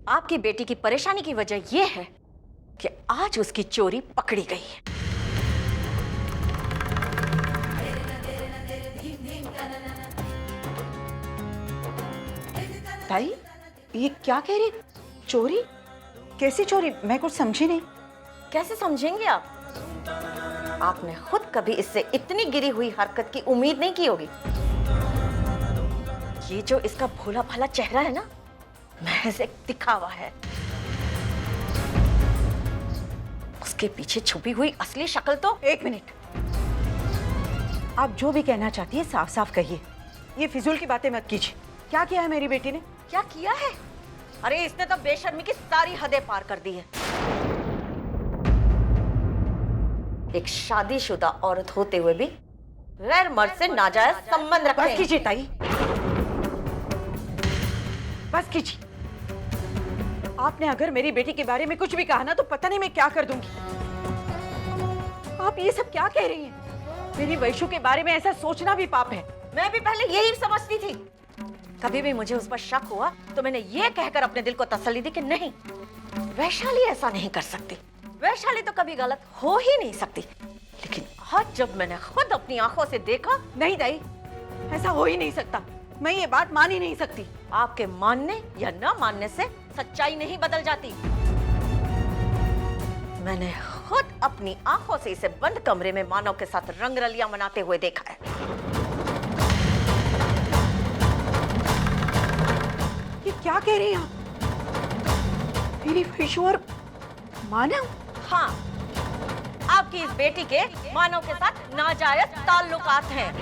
आपकी बेटी की परेशानी की वजह यह है कि आज उसकी चोरी पकड़ी गई है। ताई, ये क्या कह रही? चोरी? कैसी चोरी? मैं कुछ समझी नहीं। कैसे समझेंगे आप? आपने खुद कभी इससे इतनी गिरी हुई हरकत की उम्मीद नहीं की होगी। ये जो इसका भोला भाला चेहरा है ना, महज एक दिखावा है। उसके पीछे छुपी हुई असली शक्ल तो। एक मिनट, आप जो भी कहना चाहती है साफ साफ कहिए। ये फिजूल की बातें मत कीजिए। क्या किया है मेरी बेटी ने? क्या किया है? अरे इसने तो बेशर्मी की सारी हदें पार कर दी है। एक शादीशुदा औरत होते हुए भी गैर मर्द से नाजायज संबंध रखते हैं। बस कीजिए ताई, बस कीजिए। आपने अगर मेरी बेटी के बारे में कुछ भी कहा ना तो पता नहीं मैं क्या कर दूंगी। आप ये सब क्या कह रही हैं? मेरी वैशु के बारे में ऐसा सोचना भी पाप है। मैं भी पहले यही समझती थी। कभी भी मुझे उस पर शक हुआ तो मैंने ये कहकर अपने दिल को तसल्ली दी कि नहीं, वैशाली ऐसा नहीं कर सकती। वैशाली तो कभी गलत हो ही नहीं सकती। लेकिन आज जब मैंने खुद अपनी आंखों से देखा। नहीं दाई, ऐसा हो ही नहीं सकता। मैं ये बात मान ही नहीं सकती। आपके मानने या न मानने से सच्चाई नहीं बदल जाती। मैंने खुद अपनी आंखों से इसे बंद कमरे में मानव के साथ रंगरलियां मनाते हुए देखा है। ये क्या कह रही हैं आप? मेरी वैशु और मानव? हाँ, आपकी इस बेटी के मानव के साथ नाजायज ताल्लुकात हैं।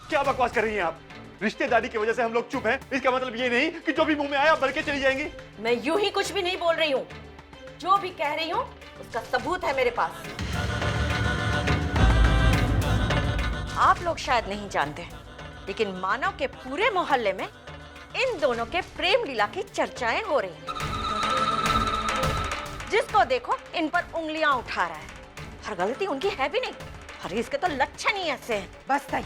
क्या बकवास कर रही हैं आप? रिश्तेदारी की वजह से हम लोग चुप हैं, इसका मतलब ये नहीं कि जो भी मुंह में आया भर के चली जाएंगी। मैं यूं ही कुछ भी नहीं बोल रही हूँ। जो भी कह रही हूँ उसका सबूत है मेरे पास। आप लोग शायद नहीं जानते, लेकिन मानव के पूरे मोहल्ले में इन दोनों के प्रेम लीला की चर्चाएं हो रही हैं। जिसको देखो इन पर उंगलियां उठा रहा है। हर गलती उनकी है भी नहीं। अरे इसके तो लक्षण ही ऐसे हैं। बस ताई,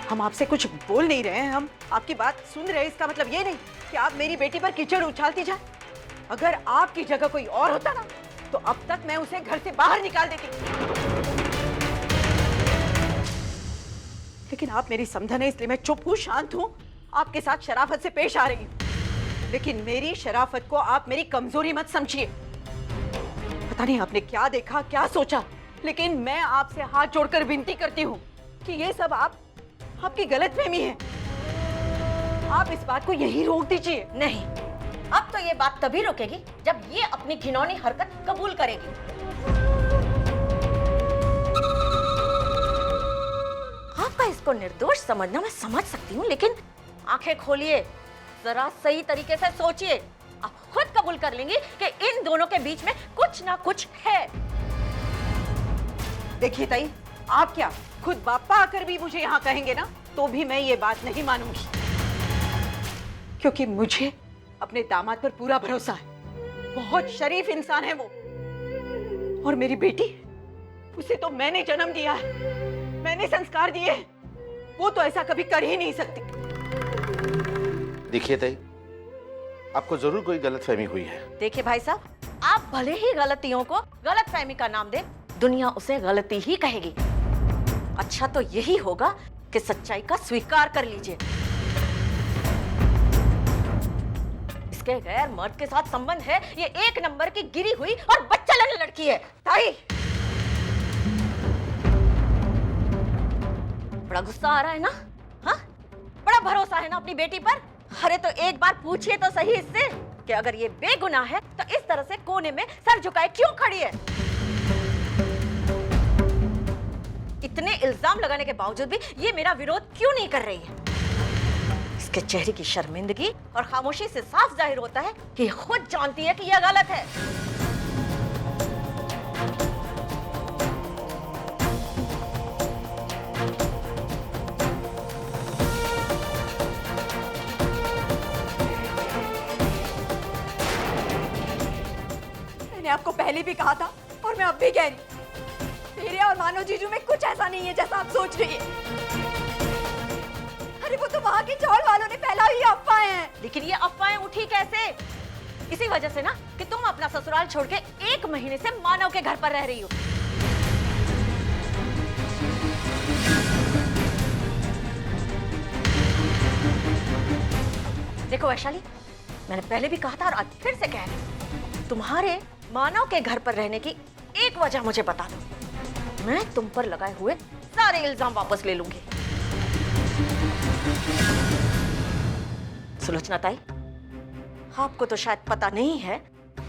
हम आपसे कुछ बोल नहीं रहे हैं, हम आपकी बात सुन रहे हैं। इसका मतलब ये नहीं कि आप मेरी बेटी पर कीचड़ उछालती जाए। अगर आपकी जगह कोई और होता ना तो अब तक मैं उसे घर से बाहर निकाल देती। लेकिन आप मेरी समझन है, इसलिए मैं चुप हूँ, शांत हूँ, आपके साथ शराफत से पेश आ रही हूँ। लेकिन मेरी शराफत को आप मेरी कमजोरी मत समझिए। पता नहीं आपने क्या देखा, क्या सोचा, लेकिन मैं आपसे हाथ जोड़कर विनती करती हूँ कि ये सब आपकी गलतफहमी है। आप इस बात को यहीं रोक दीजिए। नहीं, अब तो ये बात तभी रुकेगी जब ये अपनी घिनौनी हरकत कबूल करेगी। आपका इसको निर्दोष समझना मैं समझ सकती हूँ, लेकिन आंखें खोलिए, जरा सही तरीके से सोचिए। आप खुद कबूल कर लेंगे कि इन दोनों के बीच में कुछ ना कुछ है। देखिए ताई, आप क्या खुद बापा आकर भी मुझे यहाँ कहेंगे ना तो भी मैं ये बात नहीं मानूंगी, क्योंकि मुझे अपने दामाद पर पूरा भरोसा है। बहुत शरीफ इंसान है वो। और मेरी बेटी, उसे तो मैंने जन्म दिया है, मैंने संस्कार दिए हैं। वो तो ऐसा कभी कर ही नहीं सकती। देखिए ताई, आपको जरूर कोई गलतफहमी हुई है। देखिए भाई साहब, आप भले ही गलतियों को गलतफहमी का नाम दें, दुनिया उसे गलती ही कहेगी। अच्छा तो यही होगा कि सच्चाई का स्वीकार कर लीजिए। इसके गैर मर्द के साथ संबंध है। ये एक नंबर की गिरी हुई और बच्चा लेने लड़की है। ताई, बड़ा गुस्सा आ रहा है ना? हाँ, बड़ा भरोसा है ना अपनी बेटी पर? अरे तो एक बार पूछिए तो सही इससे कि अगर ये बेगुनाह है तो इस तरह से कोने में सर झुकाए क्यों खड़ी है? इतने इल्जाम लगाने के बावजूद भी ये मेरा विरोध क्यों नहीं कर रही है? इसके चेहरे की शर्मिंदगी और खामोशी से साफ जाहिर होता है कि ये खुद जानती है कि यह गलत है। मैंने आपको पहले भी कहा था और मैं अब भी कह रही हूँ, मेरे और मानव जीजू में कुछ ऐसा नहीं है जैसा आप सोच रही है। वहाँ के चौल वालों ने फैलाई हुई अफवाहें हैं। लेकिन ये अफवाहें उठी कैसे? इसी वजह से ना कि तुम अपना ससुराल छोड़ के 1 महीने से मानव के घर पर रह रही हो। देखो वैशाली, मैंने पहले भी कहा था और आज फिर से कह रही हूं, तुम्हारे मानव के घर पर रहने की एक वजह मुझे बता दो, मैं तुम पर लगाए हुए सारे इल्जाम वापस ले लूंगी। सुलोचना ताई, आपको तो शायद पता नहीं है,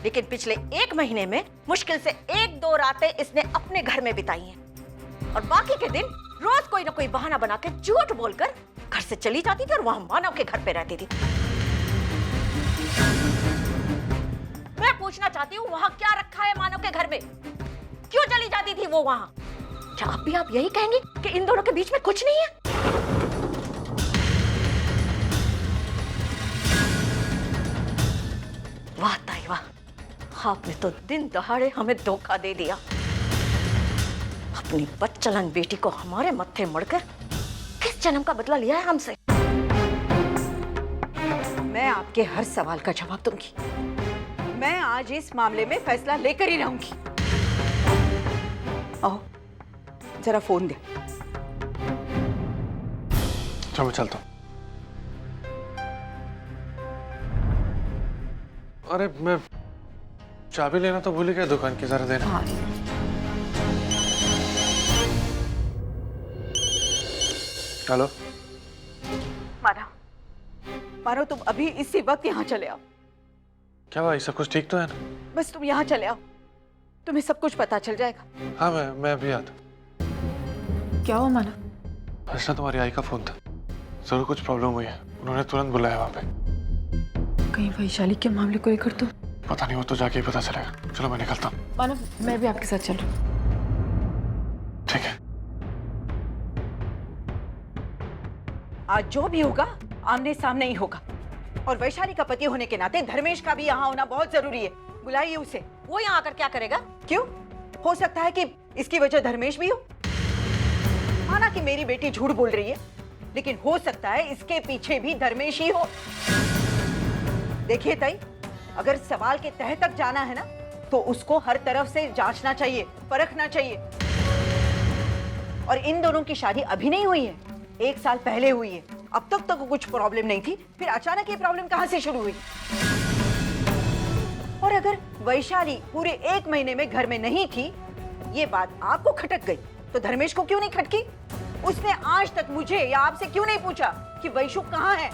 लेकिन पिछले 1 महीने में मुश्किल से 1-2 रातें इसने अपने घर में बिताई हैं और बाकी के दिन रोज कोई ना कोई बहाना बना के झूठ बोलकर घर से चली जाती थी और वहां मानव के घर पे रहती थी। मैं पूछना चाहती हूँ, वहां क्या रखा है मानव के घर में? क्यों चली जाती थी वो वहां? क्या आप भी यही कहेंगे कि इन दोनों के बीच में कुछ नहीं है? वाह ताई वाह, आपने तो दिन दहाड़े हमें धोखा दे दिया। अपनी बदचलन बेटी को हमारे मत्थे मड़कर किस जन्म का बदला लिया है हमसे? मैं आपके हर सवाल का जवाब दूंगी। मैं आज इस मामले में फैसला लेकर ही रहूंगी। आओ, जरा फोन दे। चलो मैं चलता हूँ। अरे मैं चाबी लेना तो भूल ही गया दुकान की, जरा देना। हाँ। हेलो मानो तुम अभी इसी वक्त यहाँ चले आओ। क्या भाई, सब कुछ ठीक तो है ना? बस तुम यहाँ चले आओ, तुम्हें सब कुछ पता चल जाएगा। हाँ मैं अभी आता। क्या हुआ माना? अर्चना, तुम्हारी आई का फोन था, जरूर कुछ प्रॉब्लम हुई है, उन्होंने तुरंत बुलाया वहाँ पे। कहीं वैशाली के मामले को लेकर तो? पता नहीं, वो तो जाके ही पता चलेगा। चलो मैं निकलता हूँ। मानव, मैं भी आपके साथ चल रही हूँ। ठीक है। आज जो भी होगा आमने सामने ही होगा, और वैशाली का पति होने के नाते धर्मेश का भी यहाँ होना बहुत जरूरी है। बुलाइए उसे। वो यहाँ आकर क्या करेगा? क्यों? हो सकता है कि इसकी वजह धर्मेश भी हो। माना कि मेरी बेटी झूठ बोल रही है, लेकिन हो सकता है इसके पीछे भी धर्मेश ही हो। देखिए ताई, अगर सवाल के तह तक जाना है ना, तो उसको हर तरफ से जांचना चाहिए, परखना चाहिए। और इन दोनों की शादी अभी नहीं हुई है, 1 साल पहले हुई है। अब तक तो कुछ प्रॉब्लम नहीं थी, फिर अचानक ये प्रॉब्लम कहां से शुरू हुई? और अगर वैशाली पूरे 1 महीने में घर में नहीं थी, ये बात आपको खटक गई, तो धर्मेश को क्यों नहीं खटकी? उसने आज तक मुझे या आपसे क्यों नहीं पूछा कि वैशु कहाँ है?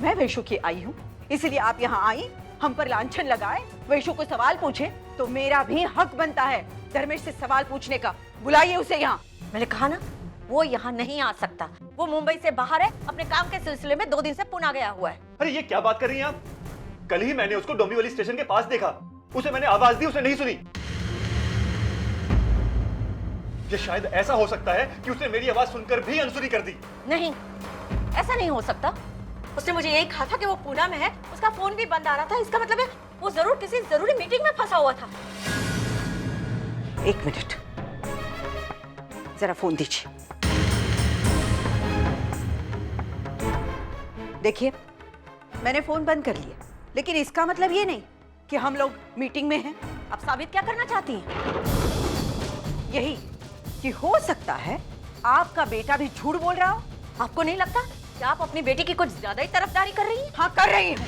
मैं वैशु की आई हूँ, इसलिए आप यहाँ आई, हम पर लांछन लगाए, वैशु को सवाल पूछे, तो मेरा भी हक बनता है धर्मेश से सवाल पूछने का। बुलाइए उसे यहाँ। मैंने कहा ना, वो यहाँ नहीं आ सकता। वो मुंबई से बाहर है, अपने काम के सिलसिले में 2 दिन से पुणे गया हुआ है। अरे ये क्या बात कर रही हैं आप? कल ही मैंने उसको डोंबिवली स्टेशन के पास देखा, उसे मैंने आवाज दी, उसने नहीं सुनी। ये शायद ऐसा हो सकता है कि उसने मेरी आवाज सुनकर भी अनसुनी कर दी। नहीं, ऐसा नहीं हो सकता। उसने मुझे यही कहा था कि वो पुणे में है, उसका फोन भी बंद आ रहा था। इसका मतलब है वो जरूर किसी जरूरी मीटिंग में फंसा हुआ था। 1 मिनट, जरा फोन दीजिए। देखिए, मैंने फोन बंद कर लिया, लेकिन इसका मतलब ये नहीं कि हम लोग मीटिंग में हैं। अब साबित क्या करना चाहती हैं? यही कि हो सकता है आपका बेटा भी झूठ बोल रहा हो। आपको नहीं लगता कि आप अपनी बेटी की कुछ ज्यादा ही तरफदारी कर रही हैं? हाँ, कर रही हूँ,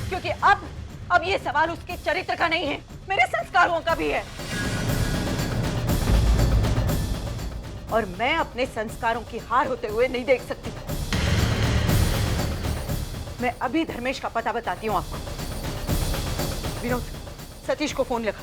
क्योंकि अब ये सवाल उसके चरित्र का नहीं है, मेरे संस्कारों का भी है। और मैं अपने संस्कारों की हार होते हुए नहीं देख सकती। मैं अभी धर्मेश का पता बताती हूँ आपको। विनोद, सतीश को फोन लगा।